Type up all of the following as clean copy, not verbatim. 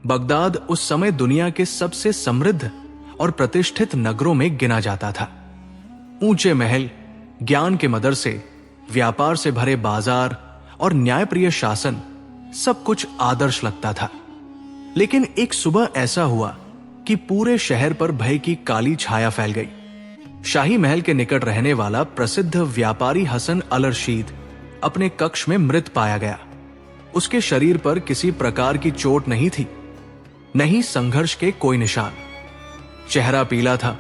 Baghdad उस समय दुनिया के सबसे समृद्ध और प्रतिष्ठित नगरों में गिना जाता था। ऊंचे महल, ज्ञान के मदरसे, व्यापार से भरे बाजार और न्यायप्रिय शासन, सब कुछ आदर्श लगता था। लेकिन एक सुबह ऐसा हुआ कि पूरे शहर पर भय की काली छाया फैल गई। शाही महल के निकट रहने वाला प्रसिद्ध व्यापारी हसन अल रशीद अपने कक्ष में मृत पाया गया। उसके शरीर पर किसी प्रकार की चोट नहीं थी, नहीं संघर्ष के कोई निशान। चेहरा पीला था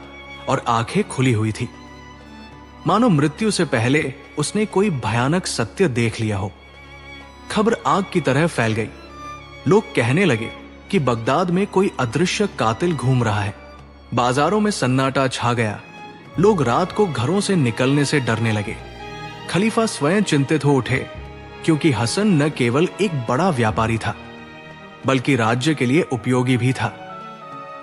और आंखें खुली हुई थी, मानो मृत्यु से पहले उसने कोई भयानक सत्य देख लिया हो। खबर आग की तरह फैल गई। लोग कहने लगे कि बगदाद में कोई अदृश्य कातिल घूम रहा है। बाजारों में सन्नाटा छा गया। लोग रात को घरों से निकलने से डरने लगे। खलीफा स्वयं चिंतित हो उठे, क्योंकि हसन न केवल एक बड़ा व्यापारी था, बल्कि राज्य के लिए उपयोगी भी था।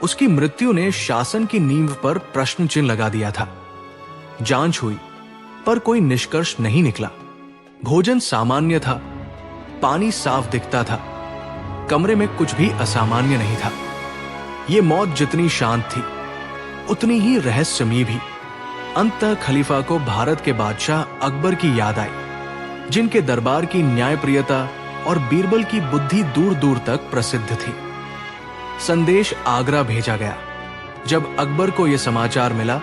उसकी मृत्यु ने शासन की नींव पर प्रश्न चिन्ह लगा दिया था। जांच हुई, पर कोई निष्कर्ष नहीं निकला। भोजन सामान्य था, पानी साफ दिखता था, कमरे में कुछ भी असामान्य नहीं था। यह मौत जितनी शांत थी, उतनी ही रहस्यमयी भी। अंततः खलीफा को भारत के बादशाह अकबर की याद आई, जिनके दरबार की न्यायप्रियता और बीरबल की बुद्धि दूर दूर तक प्रसिद्ध थी। संदेश आगरा भेजा गया। जब अकबर को यह समाचार मिला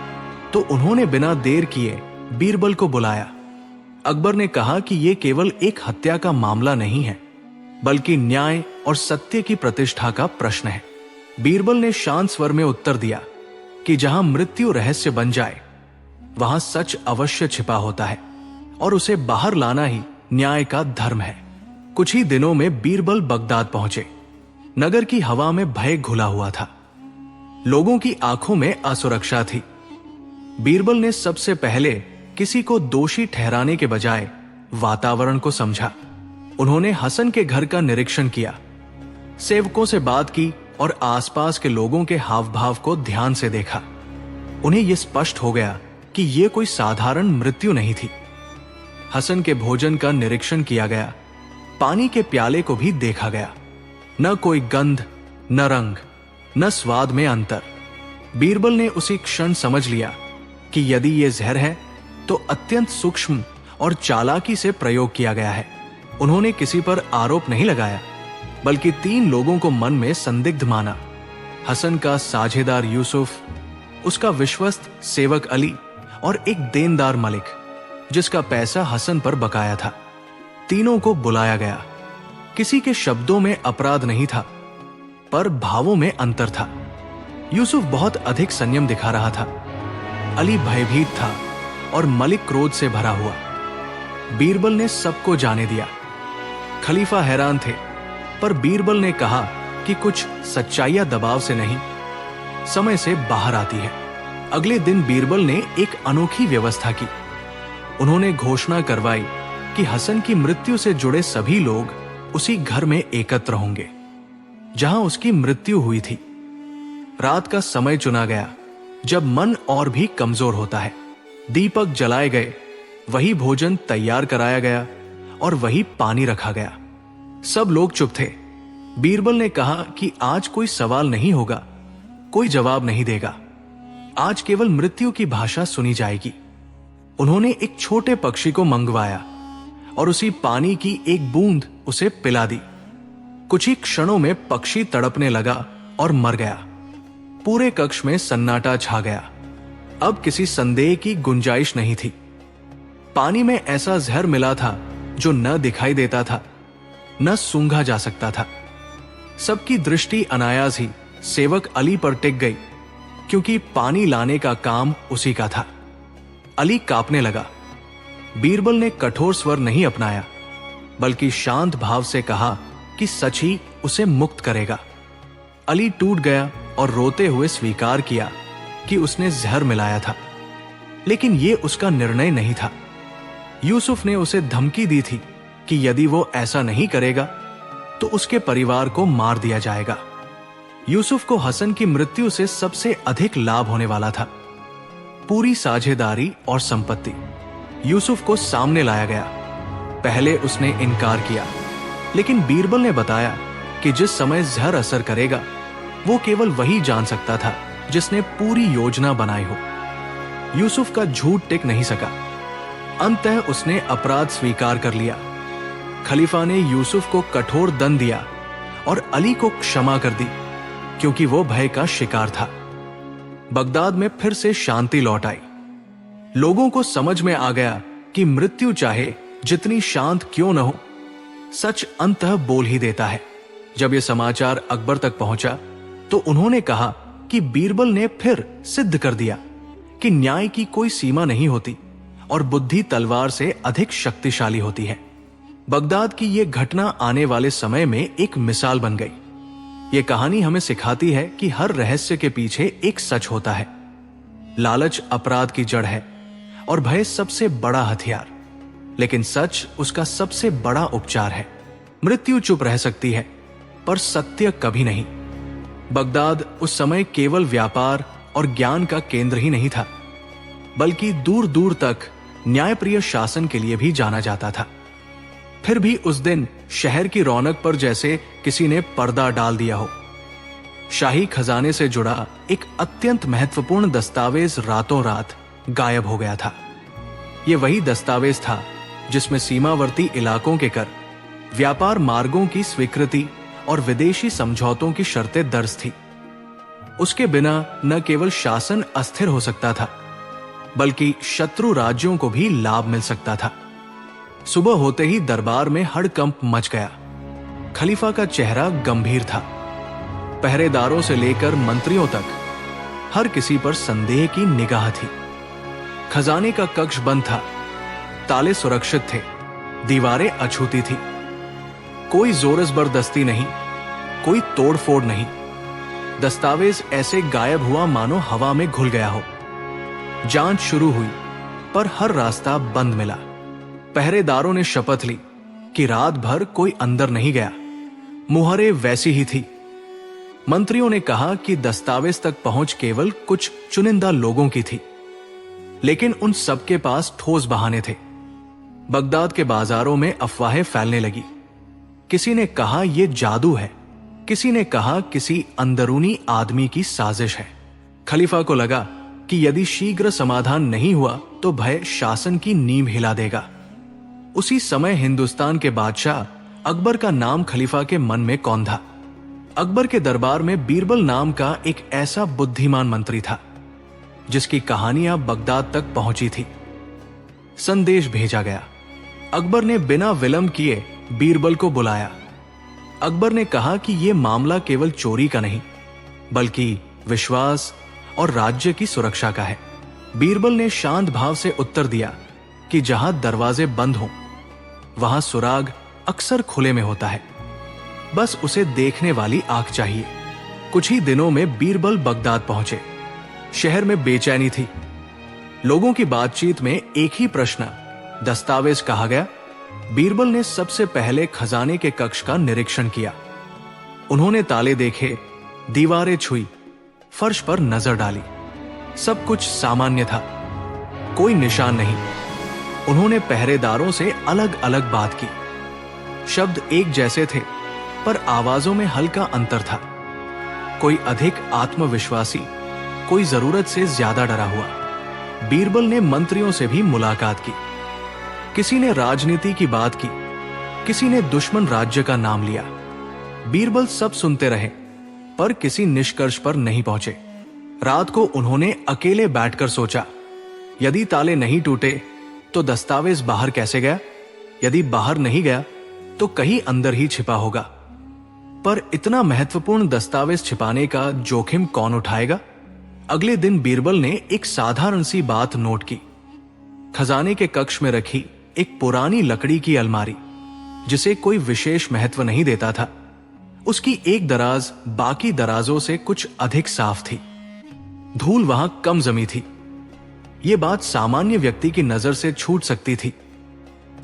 तो उन्होंने बिना देर किए बीरबल को बुलाया। अकबर ने कहा कि यह केवल एक हत्या का मामला नहीं है, बल्कि न्याय और सत्य की प्रतिष्ठा का प्रश्न है। बीरबल ने शांत स्वर में उत्तर दिया कि जहां मृत्यु रहस्य बन जाए, वहां सच अवश्य छिपा होता है और उसे बाहर लाना ही न्याय का धर्म है। कुछ ही दिनों में बीरबल बगदाद पहुंचे। नगर की हवा में भय घुला हुआ था। लोगों की आंखों में असुरक्षा थी। बीरबल ने सबसे पहले किसी को दोषी ठहराने के बजाय वातावरण को समझा। उन्होंने हसन के घर का निरीक्षण किया, सेवकों से बात की और आसपास के लोगों के हाव भाव को ध्यान से देखा। उन्हें यह स्पष्ट हो गया कि यह कोई साधारण मृत्यु नहीं थी। हसन के भोजन का निरीक्षण किया गया, पानी के प्याले को भी देखा गया। न कोई गंध, न रंग, न स्वाद में अंतर। बीरबल ने उसी क्षण समझ लिया कि यदि यह जहर है तो अत्यंत सूक्ष्म और चालाकी से प्रयोग किया गया है। उन्होंने किसी पर आरोप नहीं लगाया, बल्कि 3 लोगों को मन में संदिग्ध माना। हसन का साझेदार यूसुफ, उसका विश्वस्त सेवक अली और एक देनदार मलिक, जिसका पैसा हसन पर बकाया था। तीनों को बुलाया गया। किसी के शब्दों में अपराध नहीं था, पर भावों में अंतर था। यूसुफ बहुत अधिक संयम दिखा रहा था, अली भयभीत था और मलिक क्रोध से भरा हुआ। बीरबल ने सबको जाने दिया। खलीफा हैरान थे, पर बीरबल ने कहा कि कुछ सच्चाइयां दबाव से नहीं, समय से बाहर आती है। अगले दिन बीरबल ने एक अनोखी व्यवस्था की। उन्होंने घोषणा करवाई कि हसन की मृत्यु से जुड़े सभी लोग उसी घर में एकत्र होंगे जहां उसकी मृत्यु हुई थी। रात का समय चुना गया, जब मन और भी कमजोर होता है। दीपक जलाए गए, वही भोजन तैयार कराया गया और वही पानी रखा गया। सब लोग चुप थे। बीरबल ने कहा कि आज कोई सवाल नहीं होगा, कोई जवाब नहीं देगा। आज केवल मृत्यु की भाषा सुनी जाएगी। उन्होंने एक छोटे पक्षी को मंगवाया और उसी पानी की एक बूंद उसे पिला दी। कुछ ही क्षणों में पक्षी तड़पने लगा और मर गया। पूरे कक्ष में सन्नाटा छा गया। अब किसी संदेह की गुंजाइश नहीं थी। पानी में ऐसा जहर मिला था जो न दिखाई देता था, न सूंघा जा सकता था। सबकी दृष्टि अनायास ही सेवक अली पर टिक गई, क्योंकि पानी लाने का काम उसी का था। अली कांपने लगा। बीरबल ने कठोर स्वर नहीं अपनाया, बल्कि शांत भाव से कहा कि सच ही उसे मुक्त करेगा। अली टूट गया और रोते हुए स्वीकार किया कि उसने जहर मिलाया था, लेकिन यह उसका निर्णय नहीं था। यूसुफ ने उसे धमकी दी थी कि यदि वो ऐसा नहीं करेगा तो उसके परिवार को मार दिया जाएगा। यूसुफ को हसन की मृत्यु से सबसे अधिक लाभ होने वाला था, पूरी साझेदारी और संपत्ति। यूसुफ को सामने लाया गया। पहले उसने इनकार किया, लेकिन बीरबल ने बताया कि कि जिस समय जहर असर करेगा वो केवल वही जान सकता था जिसने पूरी योजना बनाई हो। यूसुफ का झूठ टिक नहीं सका। अंततः उसने अपराध स्वीकार कर लिया। खलीफा ने यूसुफ को कठोर दंड दिया और अली को क्षमा कर दी, क्योंकि वो भय का शिकार था। बगदाद में फिर से शांति लौट आई। लोगों को समझ में आ गया कि मृत्यु चाहे जितनी शांत क्यों न हो, सच अंततः बोल ही देता है। जब यह समाचार अकबर तक पहुंचा तो उन्होंने कहा कि बीरबल ने फिर सिद्ध कर दिया कि न्याय की कोई सीमा नहीं होती और बुद्धि तलवार से अधिक शक्तिशाली होती है। बगदाद की यह घटना आने वाले समय में एक मिसाल बन गई। यह कहानी हमें सिखाती है कि हर रहस्य के पीछे एक सच होता है। लालच अपराध की जड़ है और भय सबसे बड़ा हथियार, लेकिन सच उसका सबसे बड़ा उपचार है। मृत्यु चुप रह सकती है पर सत्य कभी नहीं। बगदाद उस समय केवल व्यापार और ज्ञान का केंद्र ही नहीं था, बल्कि दूर दूर तक न्यायप्रिय शासन के लिए भी जाना जाता था। फिर भी उस दिन शहर की रौनक पर जैसे किसी ने पर्दा डाल दिया हो। शाही खजाने से जुड़ा एक अत्यंत महत्वपूर्ण दस्तावेज रातों रात गायब हो गया था। यह वही दस्तावेज था जिसमें सीमावर्ती इलाकों के कर, व्यापार मार्गों की स्वीकृति और विदेशी समझौतों की शर्तें दर्ज थी। उसके बिना न केवल शासन अस्थिर हो सकता था, बल्कि शत्रु राज्यों को भी लाभ मिल सकता था। सुबह होते ही दरबार में हड़कंप मच गया। खलीफा का चेहरा गंभीर था। पहरेदारों से लेकर मंत्रियों तक हर किसी पर संदेह की निगाह थी। खजाने का कक्ष बंद था, ताले सुरक्षित थे, दीवारें अछूती थी। कोई जोर जबरदस्ती नहीं, कोई तोड़फोड़ नहीं। दस्तावेज ऐसे गायब हुआ मानो हवा में घुल गया हो। जांच शुरू हुई, पर हर रास्ता बंद मिला। पहरेदारों ने शपथ ली कि रात भर कोई अंदर नहीं गया। मुहरें वैसी ही थी। मंत्रियों ने कहा कि दस्तावेज तक पहुंच केवल कुछ चुनिंदा लोगों की थी, लेकिन उन सबके पास ठोस बहाने थे। बगदाद के बाजारों में अफवाहें फैलने लगी। किसी ने कहा यह जादू है, किसी ने कहा किसी अंदरूनी आदमी की साजिश है। खलीफा को लगा कि यदि शीघ्र समाधान नहीं हुआ तो भय शासन की नींव हिला देगा। उसी समय हिंदुस्तान के बादशाह अकबर का नाम खलीफा के मन में कौंधा। अकबर के दरबार में बीरबल नाम का एक ऐसा बुद्धिमान मंत्री था जिसकी कहानियां बगदाद तक पहुंची थी। संदेश भेजा गया। अकबर ने बिना विलंब किए बीरबल को बुलाया। अकबर ने कहा कि यह मामला केवल चोरी का नहीं, बल्कि विश्वास और राज्य की सुरक्षा का है। बीरबल ने शांत भाव से उत्तर दिया कि जहां दरवाजे बंद हों, वहां सुराग अक्सर खुले में होता है, बस उसे देखने वाली आंख चाहिए। कुछ ही दिनों में बीरबल बगदाद पहुंचे। शहर में बेचैनी थी। लोगों की बातचीत में एक ही प्रश्न, दस्तावेज कहा गया? बीरबल ने सबसे पहले खजाने के कक्ष का निरीक्षण किया। उन्होंने ताले देखे, दीवारें छुई, फर्श पर नजर डाली। सब कुछ सामान्य था, कोई निशान नहीं। उन्होंने पहरेदारों से अलग अलग बात की। शब्द एक जैसे थे, पर आवाजों में हल्का अंतर था। कोई अधिक आत्मविश्वासी, कोई जरूरत से ज्यादा डरा हुआ। बीरबल ने मंत्रियों से भी मुलाकात की। किसी ने राजनीति की बात की, किसी ने दुश्मन राज्य का नाम लिया। बीरबल सब सुनते रहे, पर किसी निष्कर्ष पर नहीं पहुंचे। रात को उन्होंने अकेले बैठकर सोचा, यदि ताले नहीं टूटे तो दस्तावेज बाहर कैसे गया? यदि बाहर नहीं गया तो कहीं अंदर ही छिपा होगा। पर इतना महत्वपूर्ण दस्तावेज छिपाने का जोखिम कौन उठाएगा? अगले दिन बीरबल ने एक साधारण सी बात नोट की। खजाने के कक्ष में रखी एक पुरानी लकड़ी की अलमारी, जिसे कोई विशेष महत्व नहीं देता था, उसकी एक दराज बाकी दराजों से कुछ अधिक साफ थी। धूल वहां कम जमी थी। यह बात सामान्य व्यक्ति की नजर से छूट सकती थी,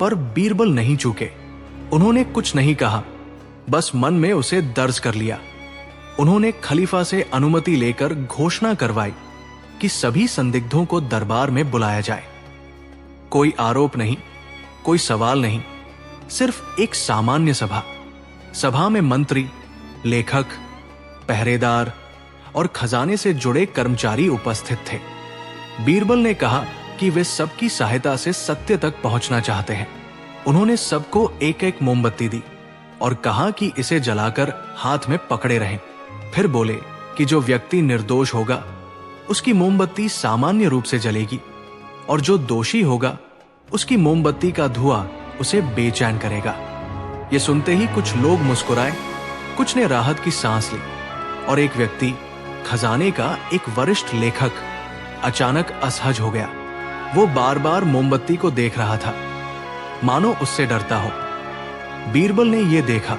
पर बीरबल नहीं चूके। उन्होंने कुछ नहीं कहा, बस मन में उसे दर्ज कर लिया। उन्होंने खलीफा से अनुमति लेकर घोषणा करवाई कि सभी संदिग्धों को दरबार में बुलाया जाए। कोई आरोप नहीं, कोई सवाल नहीं, सिर्फ एक सामान्य सभा। सभा में मंत्री, लेखक, पहरेदार और खजाने से जुड़े कर्मचारी उपस्थित थे। बीरबल ने कहा कि वे सबकी सहायता से सत्य तक पहुंचना चाहते हैं। उन्होंने सबको एक एक मोमबत्ती दी और कहा कि इसे जलाकर हाथ में पकड़े रहें। फिर बोले कि जो व्यक्ति निर्दोष होगा उसकी मोमबत्ती सामान्य रूप से जलेगी और जो दोषी होगा उसकी मोमबत्ती का धुआं उसे बेचैन करेगा। ये सुनते ही कुछ लोग मुस्कुराए, कुछ ने राहत की सांस ली और एक व्यक्ति, खजाने का एक वरिष्ठ लेखक, अचानक असहज हो गया। वो बार बार मोमबत्ती को देख रहा था, मानो उससे डरता हो। बीरबल ने यह देखा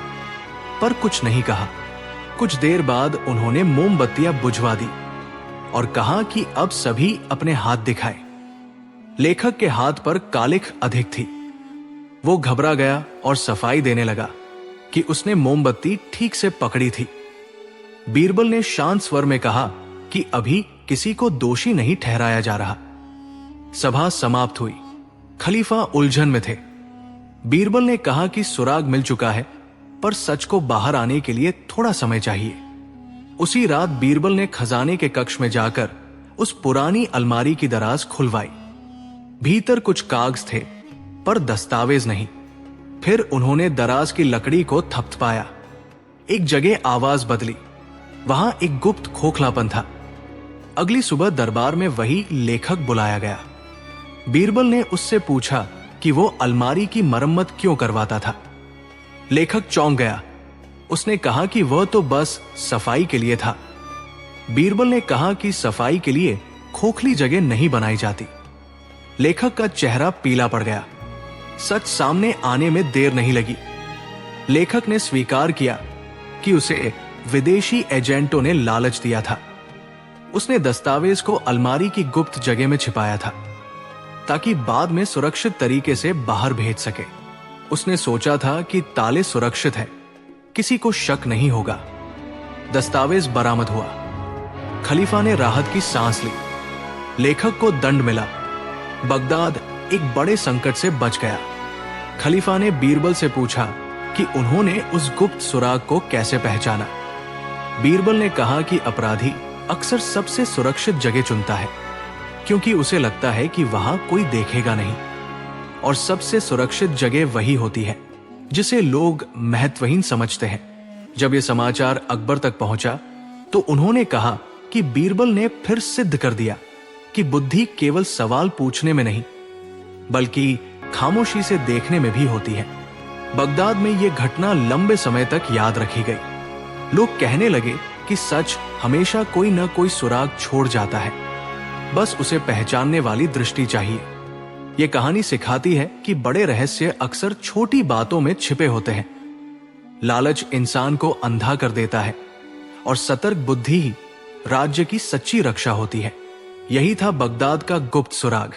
पर कुछ नहीं कहा। कुछ देर बाद उन्होंने मोमबत्तियां बुझवा दी और कहा कि अब सभी अपने हाथ दिखाएं। लेखक के हाथ पर कालिख अधिक थी। वो घबरा गया और सफाई देने लगा कि उसने मोमबत्ती ठीक से पकड़ी थी। बीरबल ने शांत स्वर में कहा कि अभी किसी को दोषी नहीं ठहराया जा रहा। सभा समाप्त हुई। खलीफा उलझन में थे। बीरबल ने कहा कि सुराग मिल चुका है, पर सच को बाहर आने के लिए थोड़ा समय चाहिए। उसी रात बीरबल ने खजाने के कक्ष में जाकर उस पुरानी अलमारी की दराज खुलवाई। भीतर कुछ कागज थे पर दस्तावेज नहीं। फिर उन्होंने दराज की लकड़ी को थपथपाया। एक जगह आवाज बदली। वहां एक गुप्त खोखलापन था। अगली सुबह दरबार में वही लेखक बुलाया गया। बीरबल ने उससे पूछा कि वो अलमारी की मरम्मत क्यों करवाता था। लेखक चौंक गया। उसने कहा कि वह तो बस सफाई के लिए था। बीरबल ने कहा कि सफाई के लिए खोखली जगह नहीं बनाई जाती। लेखक का चेहरा पीला पड़ गया। सच सामने आने में देर नहीं लगी। लेखक ने स्वीकार किया कि उसे विदेशी एजेंटों ने लालच दिया था। उसने दस्तावेज को अलमारी की गुप्त जगह में छिपाया था ताकि बाद में सुरक्षित तरीके से बाहर भेज सके। उसने सोचा था कि ताले सुरक्षित है, किसी को शक नहीं होगा। दस्तावेज बरामद हुआ। खलीफा ने राहत की सांस ली। लेखक को दंड मिला। बगदाद एक बड़े संकट से बच गया। खलीफा ने बीरबल से पूछा कि उन्होंने उस गुप्त सुराग को कैसे पहचाना। बीरबल ने कहा कि अपराधी अक्सर सबसे सुरक्षित जगह चुनता है क्योंकि उसे लगता है कि वहां कोई देखेगा नहीं, और सबसे सुरक्षित जगह वही होती है जिसे लोग महत्वहीन समझते हैं। जब यह समाचार अकबर तक पहुंचा तो उन्होंने कहा कि बीरबल ने फिर सिद्ध कर दिया कि बुद्धि केवल सवाल पूछने में नहीं बल्कि खामोशी से देखने में भी होती है। बगदाद में यह घटना लंबे समय तक याद रखी गई। लोग कहने लगे कि सच हमेशा कोई न कोई सुराग छोड़ जाता है, बस उसे पहचानने वाली दृष्टि चाहिए। यह कहानी सिखाती है कि बड़े रहस्य अक्सर छोटी बातों में छिपे होते हैं। लालच इंसान को अंधा कर देता है और सतर्क बुद्धि ही राज्य की सच्ची रक्षा होती है। यही था बगदाद का गुप्त सुराग।